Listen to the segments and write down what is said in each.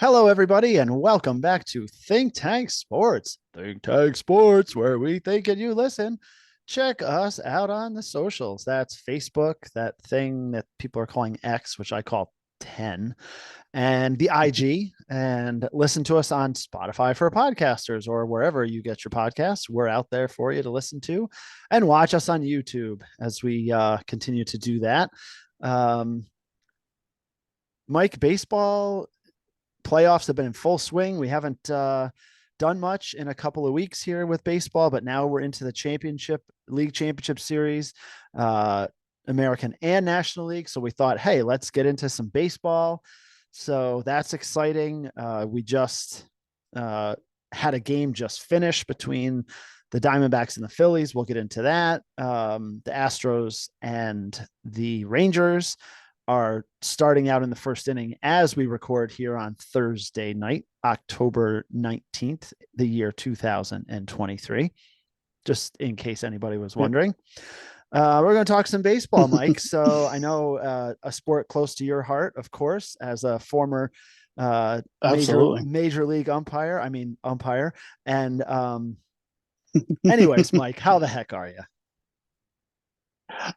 Hello, everybody, and welcome back to Think Tank Sports. Think Tank Sports, where we think and you listen. Check us out on the socials. That's Facebook, that thing that people are calling X, which I call 10, and the IG, and listen to us on Spotify for podcasters or wherever you get your podcasts. We're out there for you to listen to, and watch us on YouTube as we continue to do that. Um, Mike, baseball playoffs have been in full swing. We haven't done much in a couple of weeks here with baseball, but now we're into the league championship series, uh, American and National League. So we thought, hey, let's get into some baseball. So that's exciting. We just had a game just finished between the Diamondbacks and the Phillies. We'll get into that. The Astros and the Rangers are starting out in the first inning as we record here on Thursday night, October 19th, the year 2023, just in case anybody was wondering. We're going to talk some baseball, Mike. So I know a sport close to your heart, of course, as a former Absolutely. major league umpire. And anyways, Mike, how the heck are you?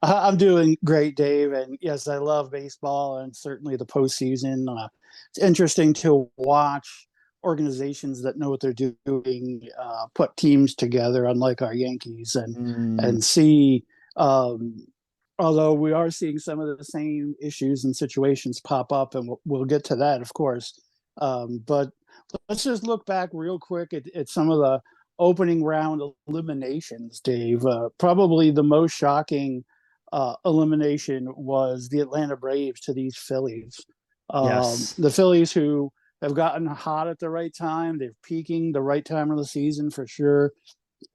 I'm doing great, Dave. And yes, I love baseball and certainly the postseason. It's interesting to watch organizations that know what they're doing put teams together, unlike our Yankees, and Mm, and see. Um, Although we are seeing some of the same issues and situations pop up, and we'll get to that, of course. But let's just look back real quick at some of the opening round eliminations, Dave. Probably the most shocking elimination was the Atlanta Braves to these Phillies. yes. The Phillies, who have gotten hot at the right time, they're peaking the right time of the season for sure.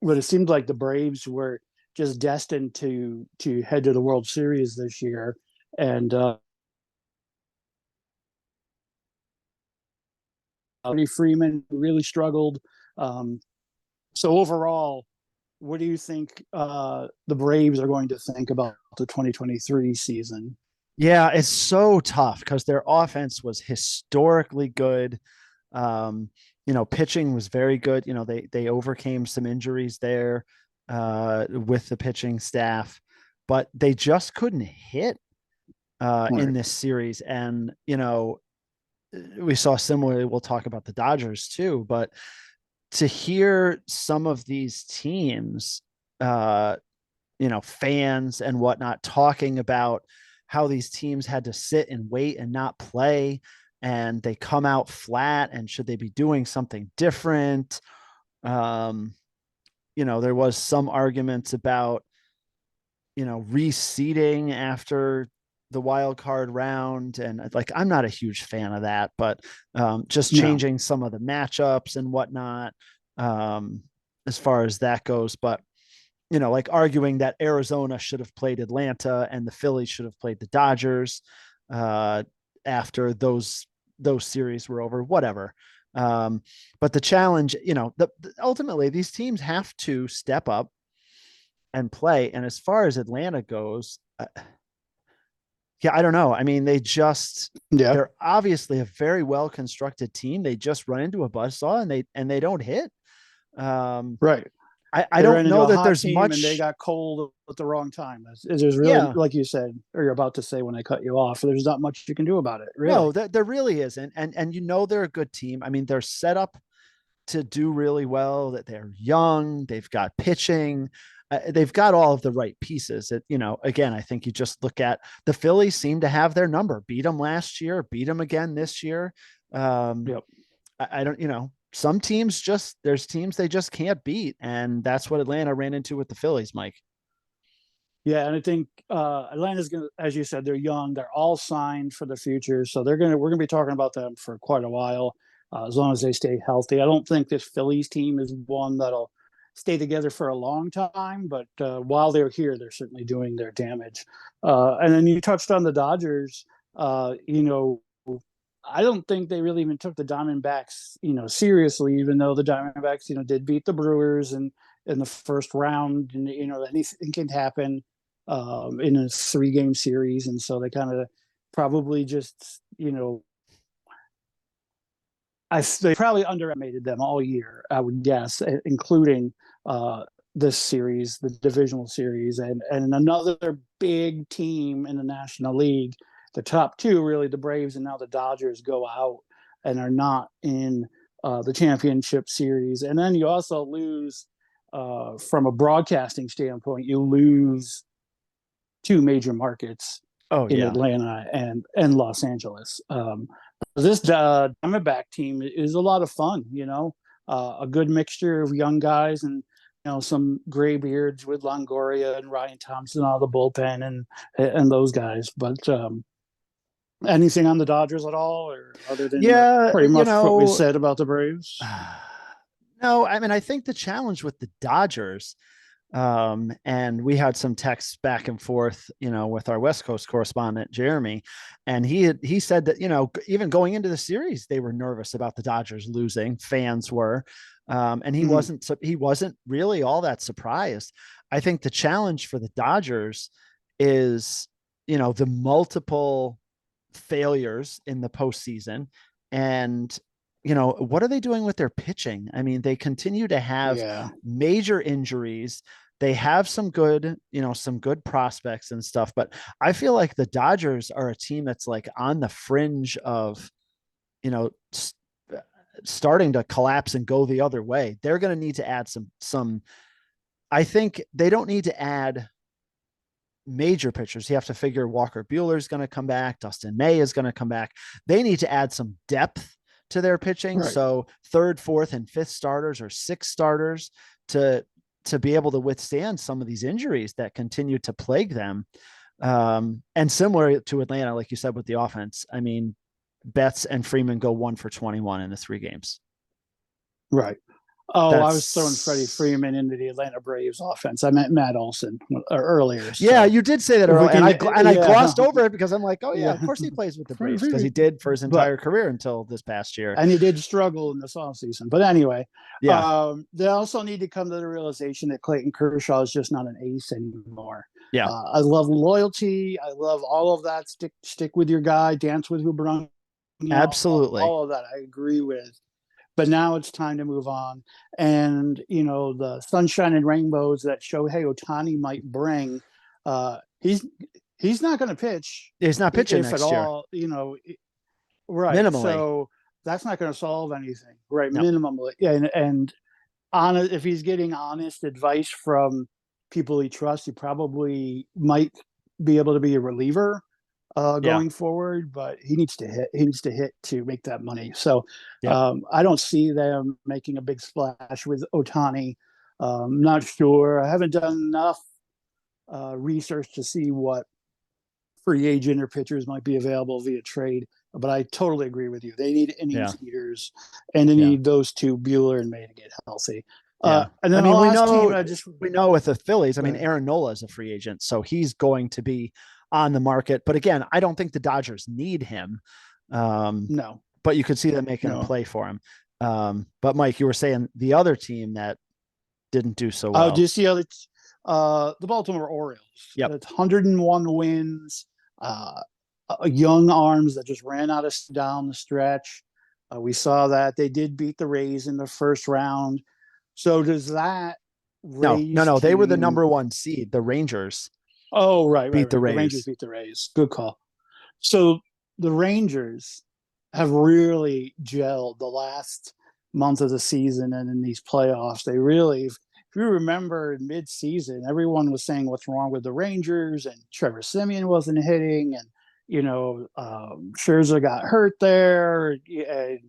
But it seemed like the Braves were just destined to head to the World Series this year. And Freeman really struggled. Um, so overall, what do you think the Braves are going to think about the 2023 season? Yeah, it's so tough because their offense was historically good. Um, pitching was very good. They overcame some injuries there with the pitching staff, but they just couldn't hit in Right. this series. And we saw similarly. We'll talk about the Dodgers too, but to hear some of these teams, uh, fans and whatnot talking about how these teams had to sit and wait and not play and they come out flat and should they be doing something different. um there was some arguments about reseeding after the wild card round, and like I'm not a huge fan of that, but just No. changing some of the matchups and whatnot, um as far as that goes. But like arguing that Arizona should have played Atlanta and the Phillies should have played the Dodgers uh, after those series were over, whatever. But the challenge, ultimately these teams have to step up and play. And as far as Atlanta goes, yeah, I don't know. I mean, Yeah. they're obviously a very well constructed team. They just run into a buzzsaw and they don't hit. Um, Right. I They don't ran into know a that hot there's team and they much. got cold at the wrong time. There's really, Yeah, like you said, or you're about to say when I cut you off, there's not much you can do about it, no, really. there really isn't. And they're a good team. I mean, they're set up to do really well, that they're young, they've got pitching, they've got all of the right pieces. Again, I think you just look at the Phillies seem to have their number, beat them last year, beat them again this year. Um, Yep. I don't, some teams there's teams they just can't beat. And that's what Atlanta ran into with the Phillies, Mike. Yeah, and I think Atlanta's gonna, as you said, they're young. They're all signed for the future, so we're gonna be talking about them for quite a while, as long as they stay healthy. I don't think this Phillies team is one that'll stay together for a long time, but while they're here, they're certainly doing their damage. And then you touched on the Dodgers. You know, I don't think they really even took the Diamondbacks, seriously, even though the Diamondbacks, did beat the Brewers and in the first round, and anything can happen in a 3-game series, and so they kind of probably just they probably underestimated them all year, I would guess, including uh, this series, the divisional series, and another big team in the National League. The top two, really, the Braves and now the Dodgers, go out and are not in the championship series. And then you also lose, from a broadcasting standpoint, you lose two major markets Oh in yeah. Atlanta and Los Angeles. This Diamondback team is a lot of fun. A good mixture of young guys and some gray beards with Longoria and Ryan Thompson out of the bullpen and those guys. But anything on the Dodgers at all, or other than Yeah, pretty much what we said about the Braves? no, I mean, I think the challenge with the Dodgers, and we had some texts back and forth, with our West Coast correspondent, Jeremy, and he said that, even going into the series, they were nervous about the Dodgers losing. Fans were, and Mhm. he wasn't really all that surprised. I think the challenge for the Dodgers is, the multiple failures in the postseason. And, what are they doing with their pitching? I mean, they continue to have Yeah. major injuries. They have some good prospects and stuff, but I feel like the Dodgers are a team that's like on the fringe of, you know, starting to collapse and go the other way. They're going to need to add I think they don't need to add major pitchers. You have to figure Walker Bueller is going to come back. Dustin May is going to come back. They need to add some depth to their pitching. Right. So third, fourth, and fifth starters or six starters to be able to withstand some of these injuries that continue to plague them. And similar to Atlanta, like you said, with the offense, I mean, Betts and Freeman go 1 for 21 in the 3 games. Right. Oh, I was throwing Freddie That's Freeman into the Atlanta Braves offense. I meant Matt Olson earlier. Yeah, So you did say that if we earlier, and can I get, and I yeah, glossed over it because I'm like, oh yeah, of yeah, course he plays with the Braves because he did for his but entire career until this past year. and he did struggle in this offseason. But anyway, Yeah, they also need to come to the realization that Clayton Kershaw is just not an ace anymore. yeah, I love loyalty. I love all of that. Stick with your guy. Dance with who brung you. absolutely. All of that I agree with. But now it's time to move on. And the sunshine and rainbows that Shohei Ohtani might bring, he's not going to pitch, He's not pitching if at next year, all. Right. minimally. So that's not going to solve anything, right? No, Minimally, yeah. And honest, if he's getting honest advice from people he trusts, he probably might be able to be a reliever yeah, going forward, but he needs to hit. He needs to hit to make that money. So yep. I don't see them making a big splash with Ohtani. Not sure. I haven't done enough research to see what free agent or pitchers might be available via trade. But I totally agree with you. They need Yeah, innings eaters, and they yeah, need those two, Bueller and May, to get healthy. yeah. And I then the mean, last team, I just we know with the Phillies. I go mean, ahead. Aaron Nola is a free agent, so he's going to be on the market. But again, I don't think the Dodgers need him. Um, No, but you could see them making a no. play for him. But Mike, you were saying the other team that didn't do so Do well. you see how the Baltimore Orioles? Yep. It's 101 wins. Uh, Young arms that just ran out of down the stretch. We saw that they did beat the Rays in the first round. So does that No, no, Rays no. They were the team? number one seed. The Rangers Oh, right, right, beat the right. The Rangers Rays. beat the Rays. Good call. So the Rangers have really gelled the last month of the season and in these playoffs. They really, if you remember mid-season, everyone was saying what's wrong with the Rangers, and Trevor Simeon wasn't hitting, and Scherzer got hurt there, and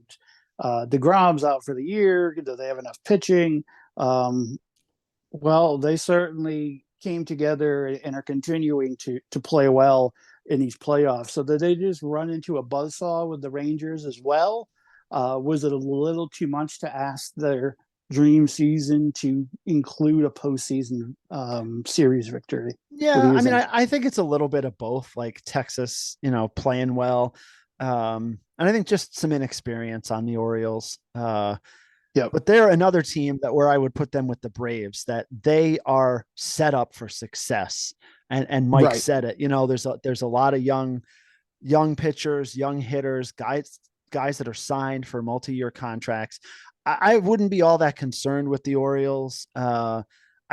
DeGrom's out for the year. Do they have enough pitching? Um, well, they certainly came together and are continuing to play well in these playoffs. So did they just run into a buzzsaw with the Rangers as well? Was it a little too much to ask their dream season to include a postseason series victory? What do Yeah, you I mean, think? I think it's a little bit of both. Like Texas, playing well, and I think just some inexperience on the Orioles. Yep. But they're another team that where I would put them with the Braves, that they are set up for success. And Mike Right. said it. There's a lot of young pitchers, young hitters, guys, guys that are signed for multi-year contracts. I wouldn't be all that concerned with the Orioles. I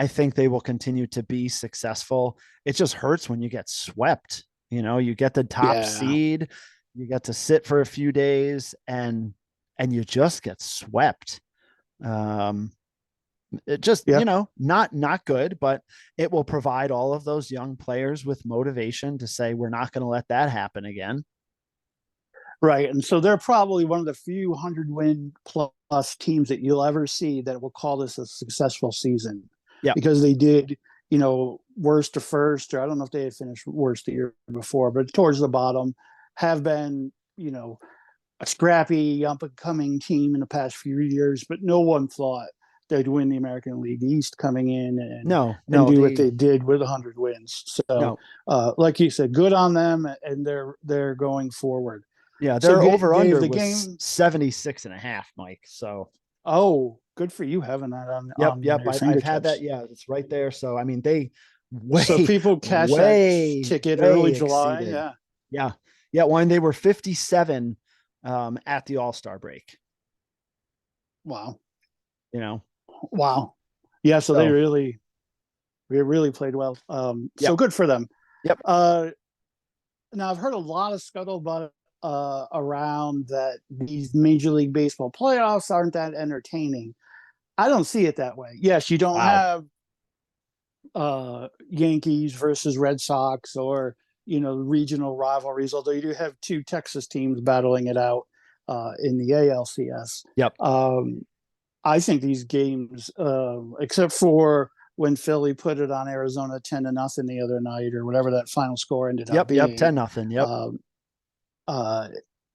think they will continue to be successful. It just hurts when you get swept. You get the top Yeah. seed, you get to sit for a few days, and you just get swept. It just, Yeah. not good, but it will provide all of those young players with motivation to say, we're not going to let that happen again. Right. And so they're probably one of the few 100-win plus teams that you'll ever see that will call this a successful season. Yeah. Because they did, worst to first, or I don't know if they had finished worst the year before, but towards the bottom, have been, a scrappy, up and coming team in the past few years, but no one thought they'd win the American League East coming in and do what they did with 100 wins. So, like you said, good on them, and they're going forward. Yeah, their over under the was game 76.5, Mike. So, good for you having that on yep. your I've had that. Yeah, it's right there. So, I mean, they so people cash that ticket early July. Exceeded. Yeah. When they were 57 at the All-Star break. Wow. Wow. Yeah. So they really played well. So good for them. Yep. Now I've heard a lot of scuttlebutt around that these Major League Baseball playoffs aren't that entertaining. I don't see it that way. Yes, you don't have Yankees versus Red Sox or regional rivalries, although you do have two Texas teams battling it out in the ALCS. Yep. I think these games, except for when Philly put it on Arizona 10-0 the other night, or whatever that final score ended up being. 10-0. Yep.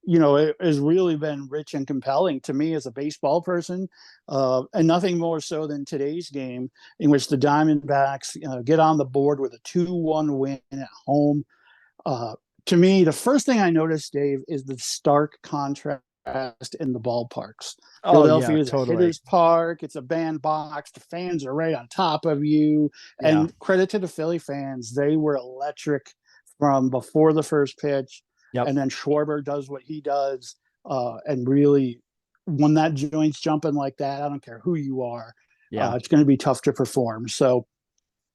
It has really been rich and compelling to me as a baseball person, and nothing more so than today's game, in which the Diamondbacks get on the board with a 2-1 win at home. To me, the first thing I noticed, Dave, is the stark contrast in the ballparks. Philadelphia is a hitter's park. It's a bandbox. The fans are right on top of you. Yeah. And credit to the Philly fans. They were electric from before the first pitch. Yep. And then Schwarber does what he does. And really, when that joint's jumping like that, I don't care who you are. Yeah. It's going to be tough to perform. So,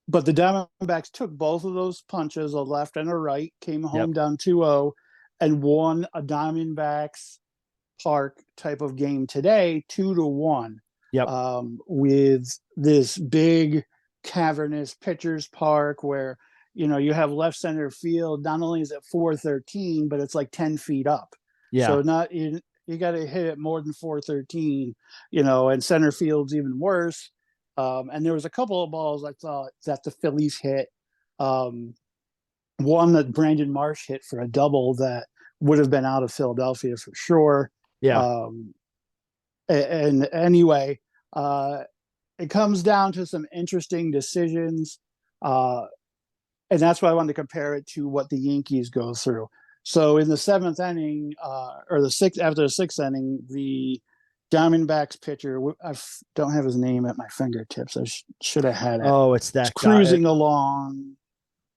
but the Diamondbacks took both of those punches, a left and a right, came home down 2-0, and won a Diamondbacks Park type of game today, 2-1. Yep. With this big cavernous pitcher's park where you have left center field. Not only is it 413, but it's like 10 feet up. Yeah. So you got to hit it more than 413. And center field's even worse. And there was a couple of balls I thought that the Phillies hit. One that Brandon Marsh hit for a double that would have been out of Philadelphia for sure. Yeah. And anyway, it comes down to some interesting decisions. And that's why I wanted to compare it to what the Yankees go through. So in the seventh inning, after the sixth inning, the Diamondbacks pitcher, I don't have his name at my fingertips. I should have had it. Oh, it's that cruising along.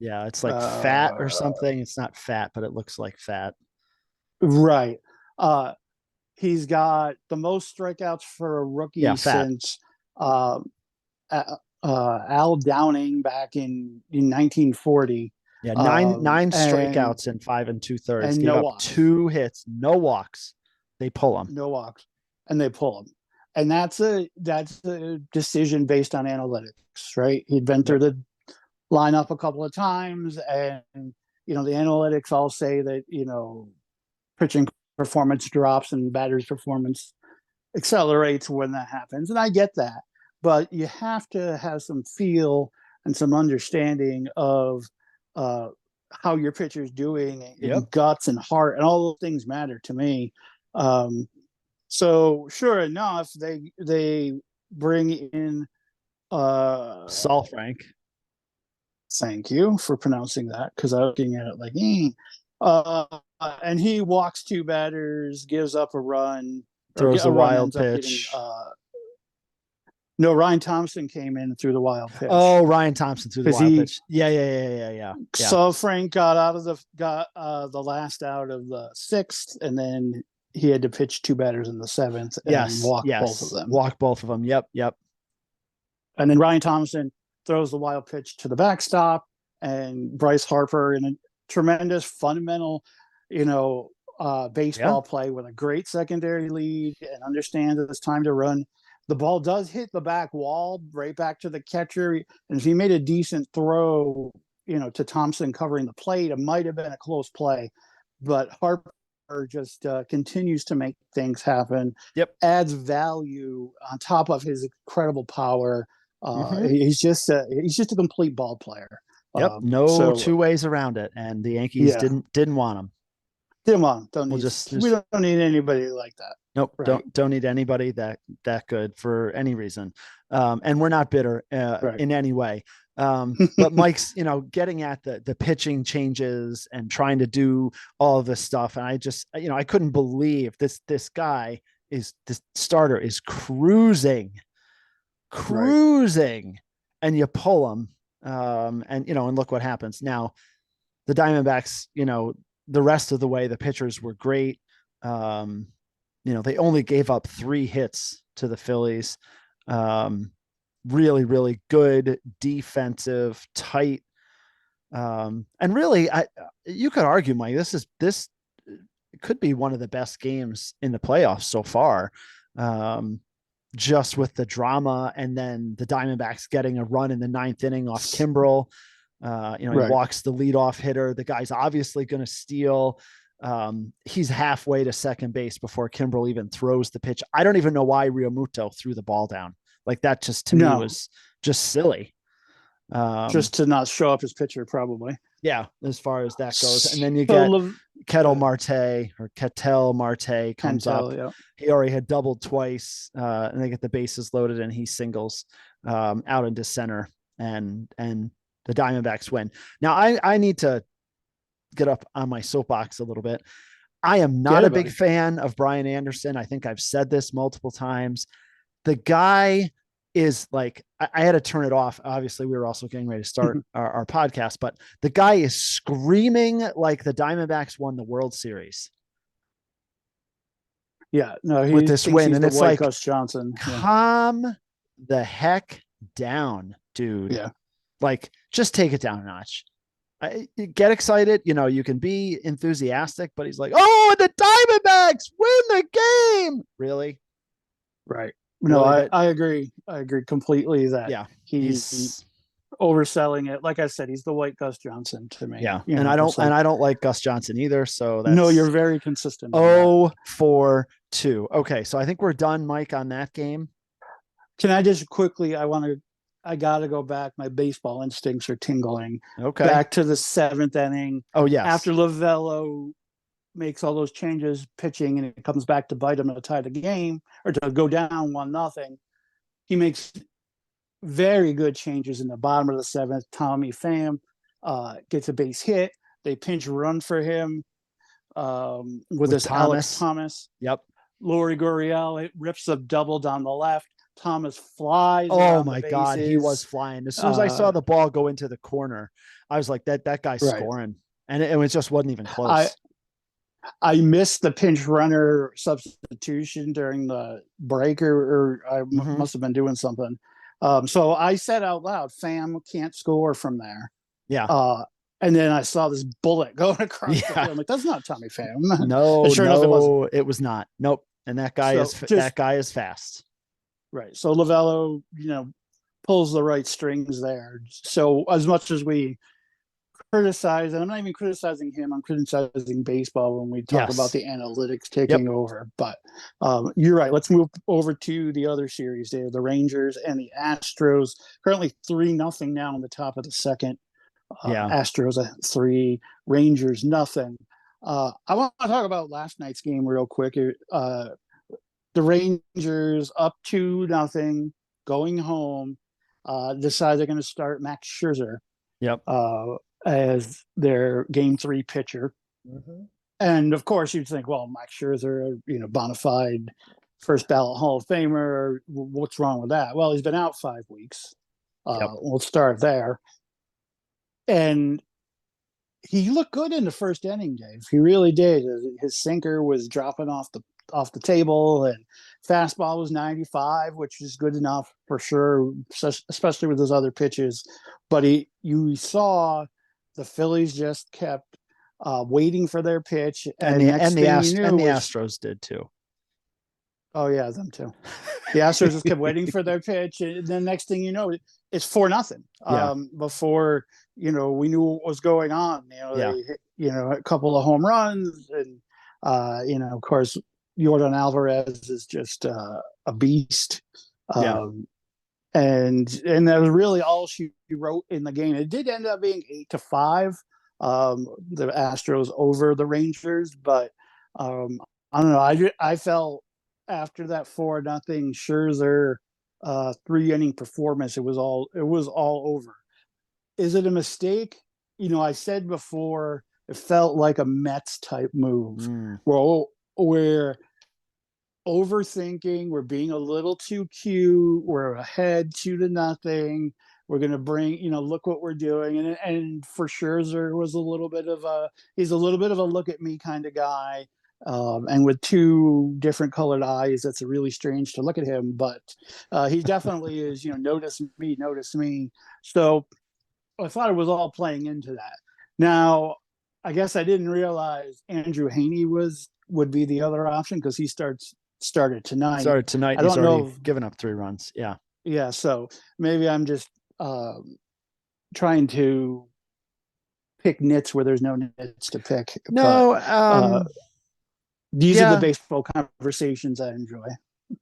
Yeah, it's like fat or something. It's not fat, but it looks like fat. Right. He's got the most strikeouts for a rookie since Al Downing back in 1940. Yeah, nine strikeouts in 5 2/3. And no walks. 2 hits, no walks. They pull him. No walks, and they pull him. And that's a decision based on analytics, right? He'd been through the lineup a couple of times, and the analytics all say that pitching performance drops and batter's performance accelerates when that happens, and I get that. But you have to have some feel and some understanding of how your pitcher's doing, and guts and heart, and all those things matter to me. So sure enough, they bring in Saul Frank. Thank you for pronouncing that, because I was looking at it like, and he walks 2 batters, gives up a run, throws a wild pitch. No, Ryan Thompson came in through the wild pitch. Oh, Ryan Thompson through the wild pitch. Yeah. So Frank got out of the last out of the 6th, and then he had to pitch two batters in the seventh and Yes, walk both of yes. them. Walk both of them. Yep, yep. And then Ryan Thompson throws the wild pitch to the backstop, and Bryce Harper in a tremendous fundamental, Yeah. baseball play with a great secondary lead and understands that it's time to run. The ball does hit the back wall, right back to the catcher. And if he made a decent throw, to Thompson covering the plate, it might have been a close play. But Harper just continues to make things happen, Yep. adds value on top of his incredible power. Mm-hmm. He's just a complete ball player. Yep. No So two ways around it. And the Yankees yeah, didn't want him. come on, don't We'll need just we don't need anybody like that, nope. right? Don't need anybody that good for any reason. And we're not bitter Right. in any way. But Mike's, getting at the pitching changes and trying to do all of this stuff. And I just, I couldn't believe this guy this starter is Right. cruising, and you pull him. And look what happens. Now, the Diamondbacks, the rest of the way, the pitchers were great. They only gave up 3 hits to the Phillies. Really, really good defensive, tight. And really, you could argue, Mike, this could be one of the best games in the playoffs so far. Just with the drama, and then the Diamondbacks getting a run in the 9th inning off Kimbrel. He Right. walks the leadoff hitter. The guy's obviously going to steal. He's halfway to second base before Kimbrel even throws the pitch. I don't even know why Realmuto threw the ball down. Like, that just, to me, No, was just silly. just to not show up his pitcher, probably. Yeah, as far as that goes. And then you So get Ketel Marte comes up. Yeah. He already had doubled twice, and they get the bases loaded, and he singles out into center, and the Diamondbacks win. Now, I need to get up on my soapbox a little bit. I am not a big fan of Brian Anderson. I think I've said this multiple times. The guy is like, I had to turn it off. Obviously, we were also getting ready to start our podcast, but the guy is screaming like the Diamondbacks won the World Series. Yeah, no, with this win, and it's like, Gus Johnson. Calm the heck down, dude. Yeah, like, just take it down a notch. Get excited, you can be enthusiastic, but he's like, oh, the Diamondbacks win the game. Really? Right. Really? No, I agree. I agree completely that he's overselling it. Like I said, he's the white Gus Johnson to me. Yeah. And I don't like Gus Johnson either. So that's, no, you're very consistent. 0-4-2. Okay. So I think we're done, Mike, on that game. Can I just quickly, I got to go back. My baseball instincts are tingling. Okay. Back to the 7th inning. Oh, yes. After Lovello makes all those changes pitching, and it comes back to bite him to tie the game or to go down 1-0. He makes very good changes in the bottom of the 7th. Tommy Pham gets a base hit. They pinch run for him with this Alex Thomas. Yep. Lori Gurriel rips a double down the left. Thomas flies. Oh my God, he was flying. As soon as I saw the ball go into the corner, I was like, that guy's scoring, and it just wasn't even close. I missed the pinch runner substitution during the break, or I must have been doing something. So I said out loud, Pham can't score from there. Yeah. And then I saw this bullet going across the field. I'm like, that's not Tommy Pham. No, sure enough, it was not. Nope. And that guy is fast. Right. So Lovello, pulls the right strings there. So as much as we criticize, and I'm not even criticizing him, I'm criticizing baseball when we talk about the analytics taking over. But you're right. Let's move over to the other series there, the Rangers and the Astros. Currently 3-0 now in the top of the second. Astros 3, Rangers nothing. I want to talk about last night's game real quick. The Rangers up 2-0, going home, decide they're going to start Max Scherzer as their Game 3 pitcher. And of course, you'd think, well, Max Scherzer, bona fide first ballot Hall of Famer. What's wrong with that? Well, he's been out 5 weeks. We'll start there. And he looked good in the first inning, Dave. He really did. His sinker was dropping off the off the table, and fastball was 95, which is good enough for sure, especially with those other pitches. But you saw the Phillies just kept waiting for their pitch, and next thing you knew the was, Astros did too. oh yeah, them too. The Astros just kept waiting for their pitch, and then next thing you know, it's 4-0. Yeah. Before we knew what was going on. Yeah. They hit, a couple of home runs, and of course, Jordan Alvarez is just a beast. Yeah. And that was really all she wrote in the game. It did end up being 8-5. The Astros over the Rangers, but I don't know. I felt after that 4-0 Scherzer 3-inning performance, it was all over. Is it a mistake? I said before, it felt like a Mets type move where we're overthinking, we're being a little too cute, we're ahead 2-0. We're going to bring, look what we're doing. And for Scherzer was he's a little bit of a look at me kind of guy. And with two different colored eyes, that's really strange to look at him, but he definitely is, notice me. So I thought it was all playing into that. Now, I guess I didn't realize Andrew Haney would be the other option, because he started tonight. I He's don't already know. given up 3 runs. Yeah. Yeah. So maybe I'm just trying to pick nits where there's no nits to pick. No. But, these are the yeah. baseball conversations I enjoy.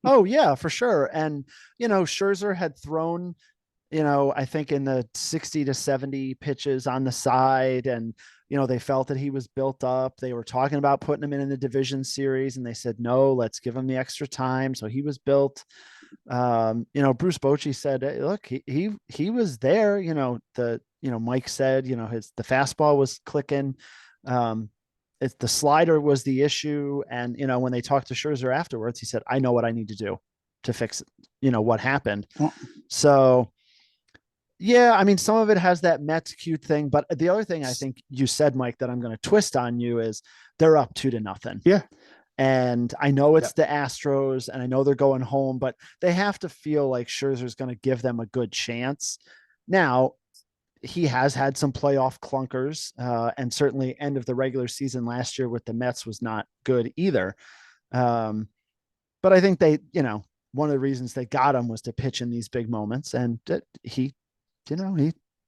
Oh yeah, for sure. And Scherzer had thrown, I think in the 60 to 70 pitches on the side, and they felt that he was built up. They were talking about putting him in the division series, and they said no, let's give him the extra time. So he was built. Bruce Bochy said, hey, look, he was there. Mike said, the fastball was clicking. The slider was the issue. And, when they talked to Scherzer afterwards, he said, I know what I need to do to fix, what happened. So, yeah, I mean, some of it has that Mets cute thing, but the other thing I think you said, Mike, that I'm going to twist on you is they're up 2-0. Yeah. And I know it's the Astros, and I know they're going home, but they have to feel like Scherzer's going to give them a good chance. Now, he has had some playoff clunkers, and certainly end of the regular season last year with the Mets was not good either. But I think they, one of the reasons they got him was to pitch in these big moments, and he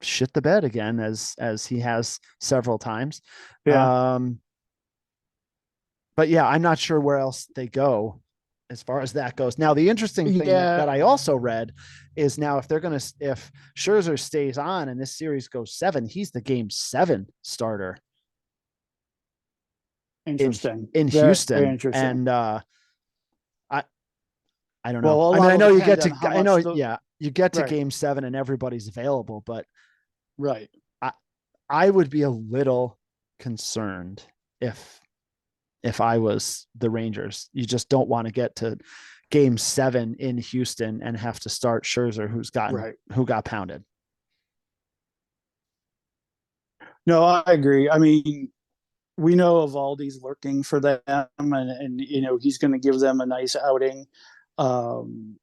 shit the bed again as he has several times. Yeah. But yeah, I'm not sure where else they go as far as that goes. Now, the interesting thing that I also read is now if Scherzer stays on and this series goes 7, he's the game 7 starter. Interesting. In Houston. Very interesting. And I don't know. Well, I mean, I know you get to, you get to right. game 7 and everybody's available, but right. I would be a little concerned if I was the Rangers. You just don't want to get to game 7 in Houston and have to start Scherzer, who got pounded. No, I agree. I mean, we know Evaldi's lurking for them, and he's going to give them a nice outing. And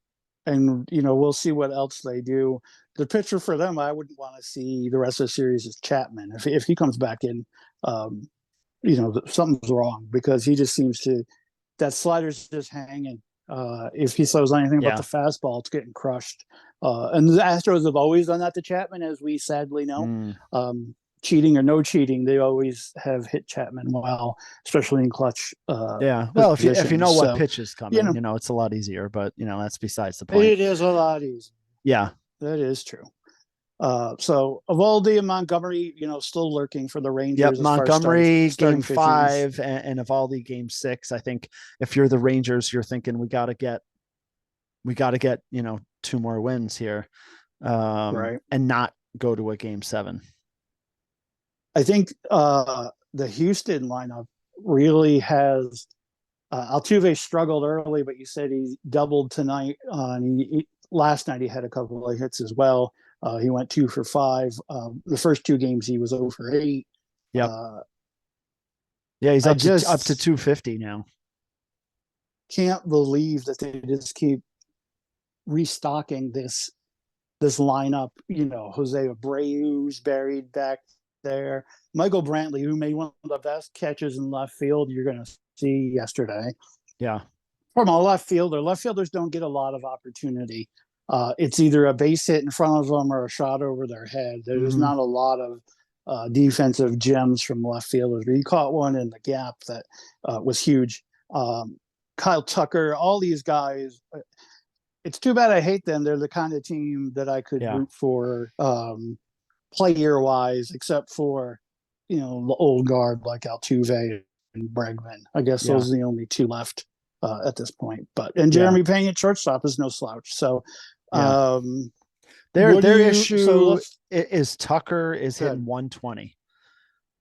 we'll see what else they do. The pitcher for them, I wouldn't want to see the rest of the series is Chapman. If he comes back in, something's wrong, because he just seems to, that slider's just hanging. If he throws anything but the fastball, it's getting crushed. And the Astros have always done that to Chapman, as we sadly know. Cheating or no cheating, they always have hit Chapman well, especially in clutch. Well, if you know what pitch is coming, it's a lot easier. But that's besides the point. It is a lot easier. Yeah, that is true. So Evaldi and Montgomery, still lurking for the Rangers. Yep, Montgomery starting game 5 and Evaldi game 6. I think if you're the Rangers, you're thinking we got to get 2 more wins here, right, and not go to a game 7. I think the Houston lineup really has. Altuve struggled early, but you said he doubled tonight. Last night he had a couple of hits as well. He went 2 for 5. The first 2 games he was 0 for 8. Yep. Yeah, he's up to 250 now. can't believe that they just keep restocking this lineup. Jose Abreu's buried back there. Michael Brantley, who made one of the best catches in left field you're going to see yesterday. Yeah. From a left fielder, left fielders don't get a lot of opportunity. It's either a base hit in front of them or a shot over their head. There's Mm-hmm. not a lot of defensive gems from left fielders. But he caught one in the gap that was huge. Kyle Tucker, all these guys. It's too bad I hate them. They're the kind of team that I could Yeah. root for player wise, except for the old guard like Altuve and Bregman. I guess Yeah. those are the only two left at this point. And Yeah. Jeremy Payne at shortstop is no slouch. So Yeah. um, Their so issue is Tucker is hitting 120,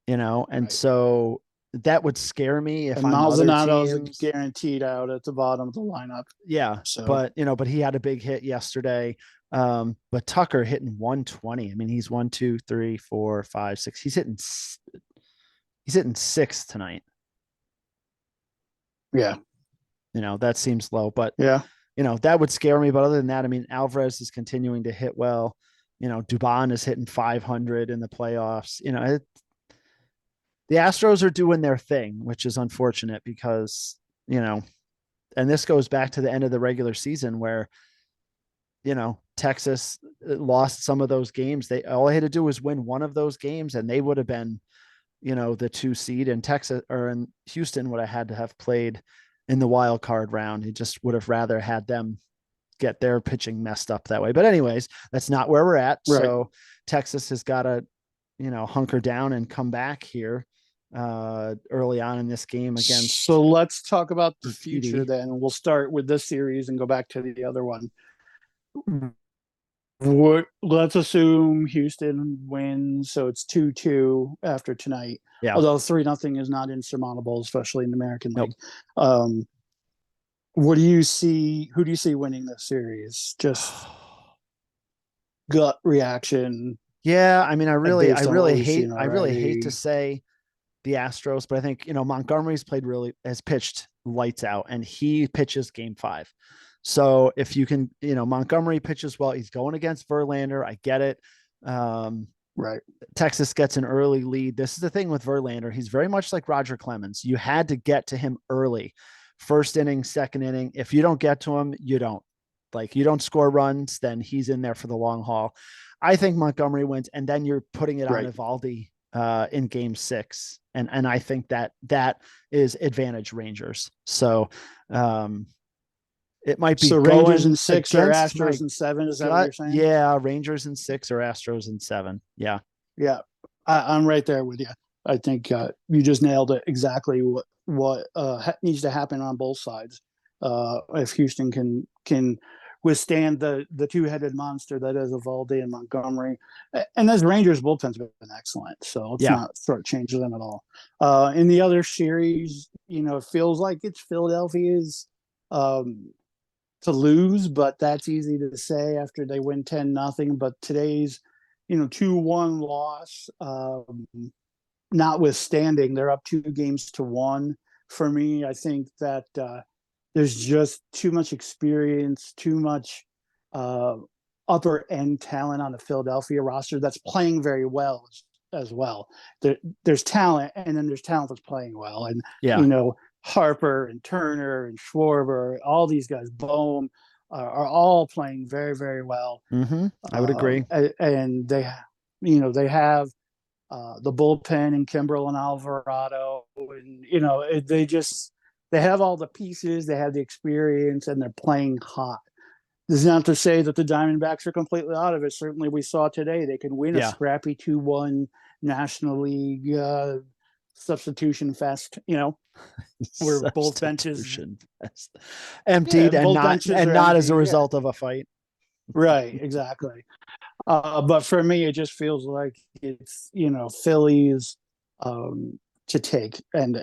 and right. so that would scare me if And I'm other Maldonado's teams. guaranteed out at the bottom of the lineup. Yeah, So, but he had a big hit yesterday. But Tucker hitting 120. I mean, he's 1, 2, 3, 4, 5, 6. He's hitting six tonight. Yeah. That seems low, but yeah. That would scare me. But other than that, I mean, Alvarez is continuing to hit well. Dubon is hitting 500 in the playoffs. The Astros are doing their thing, which is unfortunate because, and this goes back to the end of the regular season where, Texas lost some of those games. All they had to do was win one of those games and they would have been, the 2 seed, in Texas or in Houston would have had to have played in the wild card round. He just would have rather had them get their pitching messed up that way. But anyways, that's not where we're at. Right. So Texas has got to, hunker down and come back here early on in this game against. So let's talk about the future then. We'll start with this series and go back to the other one. Let's assume Houston wins, so it's 2-2 after tonight. Yeah. Although 3-0 is not insurmountable, especially in the American League. Nope. What do you see? Who do you see winning this series? Just gut reaction. Yeah, I mean, I really hate to say the Astros, but I think Montgomery's has pitched lights out, and he pitches Game 5. So if you can, Montgomery pitches well, he's going against Verlander. I get it. Right. Texas gets an early lead. This is the thing with Verlander. He's very much like Roger Clemens. You had to get to him early, first inning, second inning. If you don't get to him, you don't score runs, then he's in there for the long haul. I think Montgomery wins, and then you're putting it on Evaldi in Game 6. And I think that is advantage Rangers. So it might be Rangers in 6 or Astros in 7. Is that what you're saying? Yeah, Rangers in 6 or Astros in 7. Yeah. Yeah, I'm right there with you. I think you just nailed it exactly. What needs to happen on both sides if Houston can withstand the two-headed monster that is Evaldi and Montgomery. And as Rangers bullpen's been excellent, so let's not shortchange them at all. In the other series, it feels like it's Philadelphia's to lose, but that's easy to say after they win 10-0. But today's 2-1 loss, notwithstanding, they're up 2-1 for me. I think that there's just too much experience, too much upper end talent on the Philadelphia roster that's playing very well as well. There's talent, and then there's talent that's playing well. And Harper and Turner and Schwarber, all these guys, Bohm, are all playing very, very well. Mm-hmm. I would agree. And they have the bullpen and Kimbrel and Alvarado, and they have all the pieces, they have the experience, and they're playing hot. This is not to say that the Diamondbacks are completely out of it. Certainly, we saw today they can win a scrappy 2-1 National League substitution fest. Where both benches emptied and not as a result of a fight. Right, exactly. But for me, it just feels like it's Phillies to take, and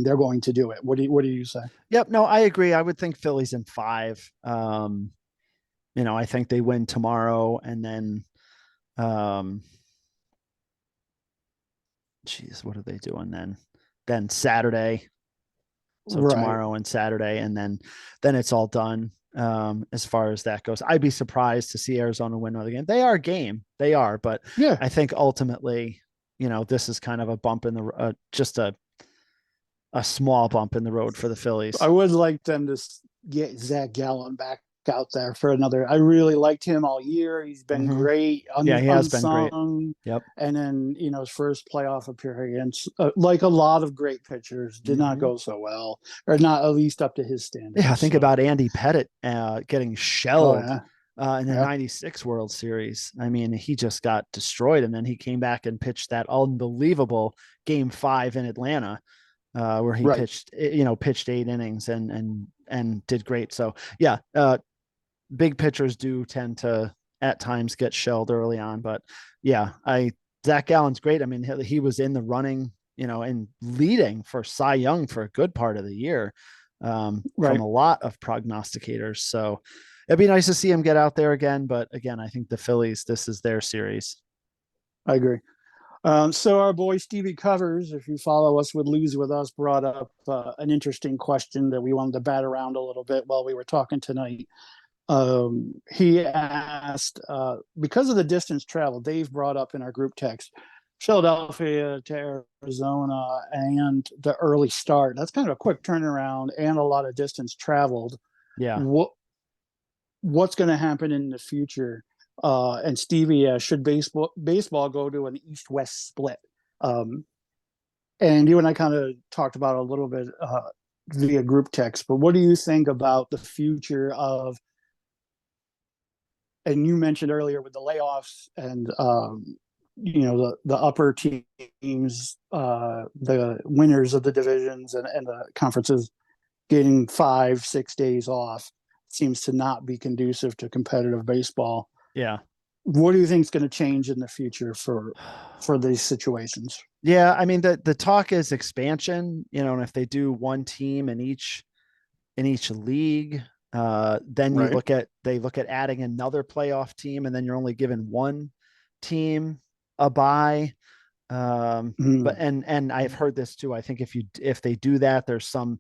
they're going to do it. What do you say? Yep, no, I agree. I would think Phillies in 5. I think they win tomorrow, and then, what are they doing then? Then Saturday. So Right. tomorrow and Saturday, and then it's all done. As far as that goes, I'd be surprised to see Arizona win another game. They are game, they are, but Yeah. I think ultimately, this is kind of a bump in the just a small bump in the road for the I Phillies. would like them to get Zach Gallen back out there for another. I really liked him all year. He's been Mm-hmm. great, Yeah, he has been great. unsung. Yep. And then, his first playoff appearance, like a lot of great pitchers, did not Mm-hmm. go so well, or not at least up to his Yeah, standards. think So, about Andy Pettit getting oh shelled yeah, in the yeah, '96 World Series. I mean, he just got destroyed, and then he came back and pitched that unbelievable Game 5 in Atlanta, where he right. pitched 8 innings and did great. So yeah, big pitchers do tend to at times get shelled early on, but yeah, Zach Gallen's great. I mean, he was in the running, and leading for Cy Young for a good part of the year, from Right. a lot of prognosticators. So it'd be nice to see him get out there again. But again, I think the Phillies, this is their series. I agree. So our boy Stevie Covers, if you follow us, would lose with us, brought up an interesting question that we wanted to bat around a little bit while we were talking tonight. He asked, because of the distance travel, Dave brought up in our group text, Philadelphia to Arizona and the early start. That's kind of a quick turnaround and a lot of distance traveled. Yeah. What what's going to happen in the future? And Stevie, should baseball go to an East-West split? Um, and you and I kind of talked about it a little bit via group text. But what do you think about the future of? And you mentioned earlier with the layoffs and the upper teams, the winners of the divisions and the conferences getting 5-6 days off seems to not be conducive to competitive baseball. Yeah. What do you think is going to change in the future for these situations? Yeah. I mean, the talk is expansion, and if they do one team in each league, then Right. they look at adding another playoff team, and then you're only given one team a bye. But Mm, and I've heard this too. I think if they do that, there's some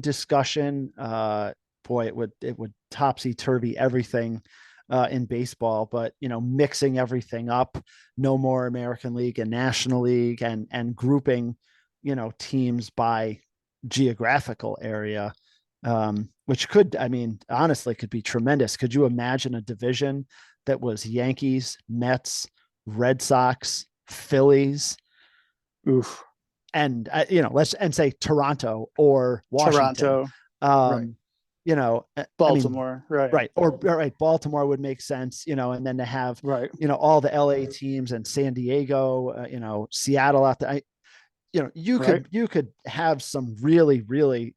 discussion. Boy, it would topsy turvy everything in baseball. But mixing everything up, no more American League and National League, and grouping, teams by geographical area, which could, I mean, honestly, could be tremendous. Could you imagine a division that was Yankees, Mets, Red Sox, Phillies, oof. and let's and say Toronto or Washington. Toronto. Right. Um, I mean, Baltimore. Right. right, or right, Baltimore would make sense, and then to have Right. all the LA teams and San Diego, Seattle out there. You Right. could have some really really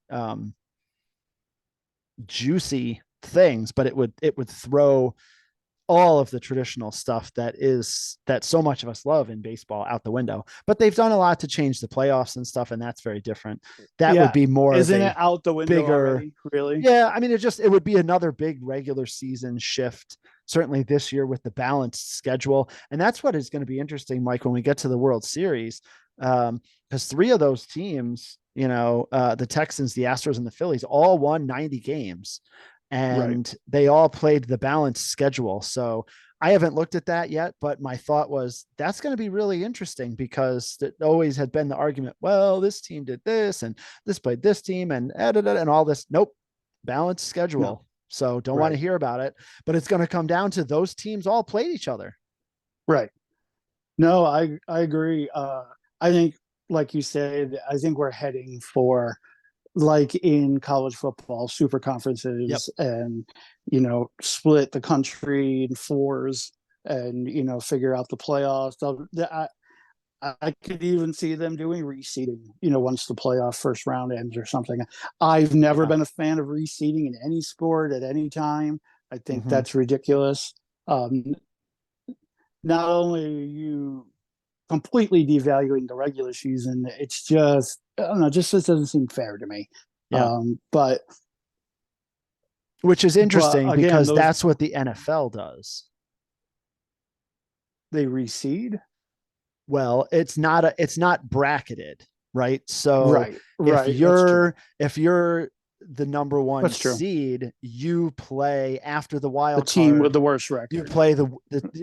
juicy things, but it would throw all of the traditional stuff that so much of us love in baseball out the window. But they've done a lot to change the playoffs and stuff, and that's very different. That would Yeah. be more of Isn't it a out the window bigger, already? Really? yeah. I mean, it would be another big regular season shift. Certainly this year with the balanced schedule, and that's what is going to be interesting, Mike, when we get to the World Series, because three of those teams, the Texans, the Astros, and the Phillies, all won 90 games, Right. and they all played the balanced schedule. So I haven't looked at that yet, but my thought was that's going to be really interesting because it always had been the argument, well, this team did this and this played this team and all this. Nope. Balanced No. schedule. So don't want to Right. hear about it, but it's going to come down to those teams all played each other. Right. No, I agree. I think, like you said, I think we're heading for, like in college football, super Yep. conferences, and split the country in fours, and figure out the playoffs. I could even see them doing reseeding, once the playoff first round ends or something. I've never Yeah. been a fan of reseeding in any sport at any time. I think Mm-hmm. that's ridiculous. Um, Not only are you completely devaluing the regular season, it's just, I don't know, just doesn't seem fair to me. Yeah. But Which is interesting again, because those that's what the NFL does. they reseed. Well, it's not bracketed. right? So Right. Right. if you're the number one That's true. seed, you play after the The wild team with card. the worst You record. play the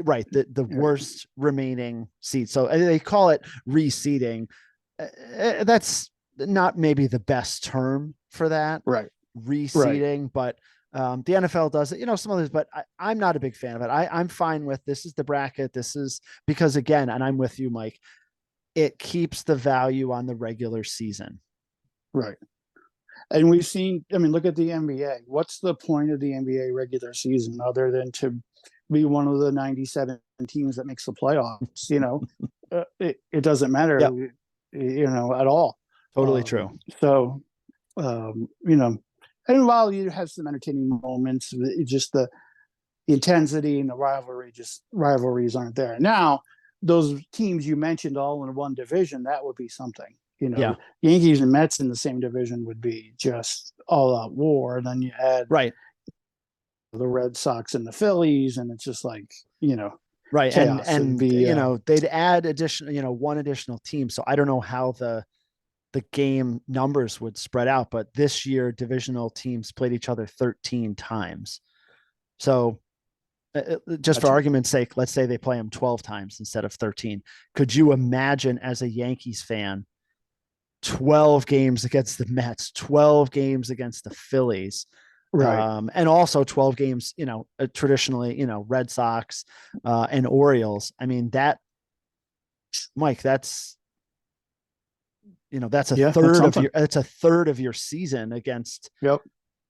Right. worst remaining seed. So they call it reseeding. That's not maybe the best term for that, Right. Right. reseeding, but the NFL does it, some others, but I'm not a big fan of it. I'm fine with this is the bracket. This is because again, and I'm with you, Mike, it keeps the value on the regular season. Right. And we've seen, I mean, look at the NBA. What's the point of the NBA regular season other than to be one of the 97 teams that makes the playoffs? It doesn't matter, Yep. at all. Totally true. So, and while you have some entertaining moments, it just the intensity and the rivalries aren't there. Now, those teams you mentioned all in one division, that would be something. Yeah. Yankees and Mets in the same division would be just all out war. And then you had Right. the Red Sox and the Phillies, and it's just like, right. chaos. And they'd add additional, one additional team. So I don't know how the game numbers would spread out, but this year divisional teams played each other 13 times. So just for argument's sake, let's say they play them 12 times instead of 13. Could you imagine as a Yankees fan, 12 games against the Mets, 12 games against the Phillies, right? And also 12 games, traditionally, Red Sox and Orioles. I mean, Mike, that's that's a third of your season against. Yep.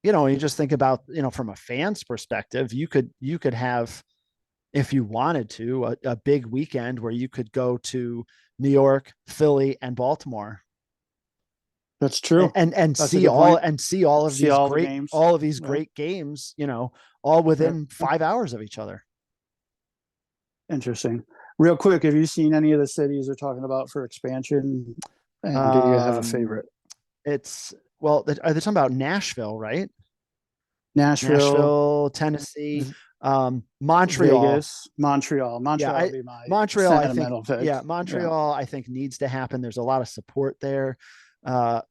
You just think about, from a fan's perspective, you could have, if you wanted to, a big weekend where you could go to New York, Philly, and Baltimore. That's true. And see all of these great games, all within 5 hours of each other. Interesting. Real quick, have you seen any of the cities they're talking about for expansion? And do you have a favorite? Are they talking about Nashville, right? Nashville, Tennessee, Montreal, Vegas, Montreal. Montreal would be my sentimental pick. Yeah, Montreal, I think needs to happen. There's a lot of support there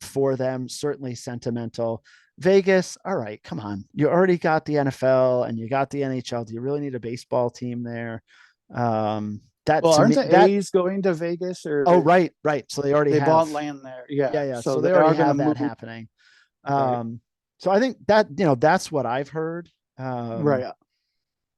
for them. Certainly sentimental. Vegas, all right, come on. You already got the NFL and you got the NHL. Do you really need a baseball team there? Aren't the A's going to Vegas? Right. So they bought land there. Yeah. So they already have that happening. So I think that that's what I've heard. Right.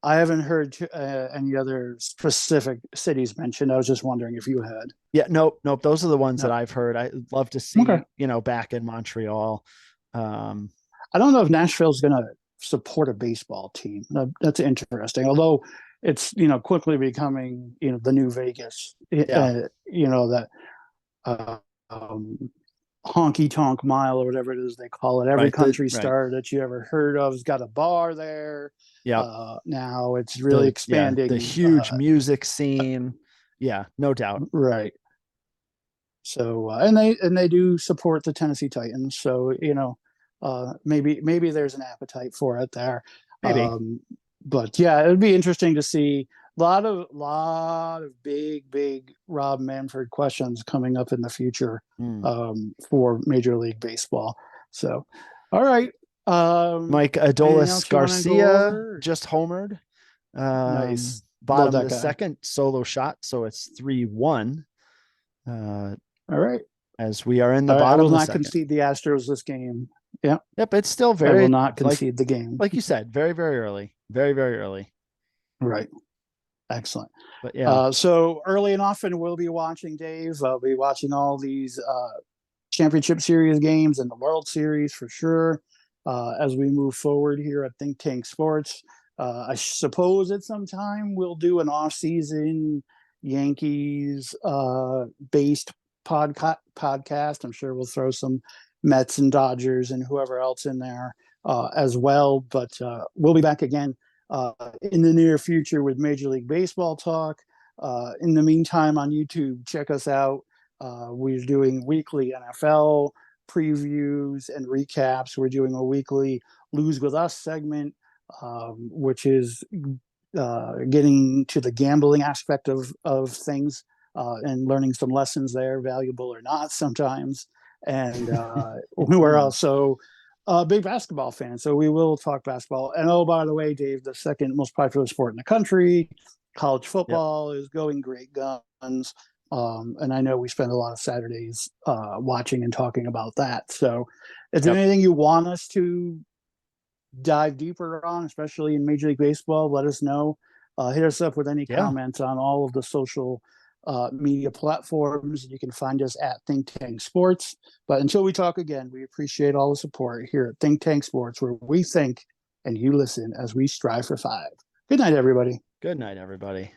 I haven't heard any other specific cities mentioned. I was just wondering if you had. Yeah, nope. Those are the ones that I've heard. I'd love to see, back in Montreal. I don't know if Nashville's going to support a baseball team. That's interesting. Although it's, quickly becoming, the new Vegas, that honky tonk mile or whatever it is they call it. Every country star that you ever heard of has got a bar there. Yeah. Now it's really expanding. The huge music scene. Yeah, no doubt. Right. So and they do support the Tennessee Titans. So maybe there's an appetite for it there. Maybe. But yeah, it'd be interesting to see a lot of big Rob Manfred questions coming up in the future for Major League Baseball. So, all right. Mike Adolis Garcia just homered. Nice. Bottom of the second, solo shot. So it's 3-1. All right. As we are in the bottom of the second. I will not concede the Astros this game. Yeah. Yep. It's still very. I will not concede the game. Like you said, very, very early. Very, very early. Right. Excellent. But yeah. So early and often we'll be watching, Dave. I'll be watching all these championship series games and the World Series for sure. As we move forward here at Think Tank Sports, I suppose at some time we'll do an off-season Yankees based podcast. I'm sure we'll throw some Mets and Dodgers and whoever else in there as well. But we'll be back again in the near future with Major League Baseball talk. In the meantime, on YouTube, check us out. We're doing weekly NFL previews and recaps. We're doing a weekly Lose With Us segment, which is getting to the gambling aspect of things and learning some lessons there, valuable or not sometimes. And we're also big basketball fans, so we will talk basketball. And oh, by the way, Dave, the second most popular sport in the country, college football, is going great guns. And I know we spend a lot of Saturdays watching and talking about that. So, is there anything you want us to dive deeper on, especially in Major League Baseball? Let us know. Hit us up with any comments on all of the social media platforms. You can find us at Think Tank Sports. But until we talk again, we appreciate all the support here at Think Tank Sports, where we think and you listen as we strive for 5. Good night, everybody. Good night, everybody.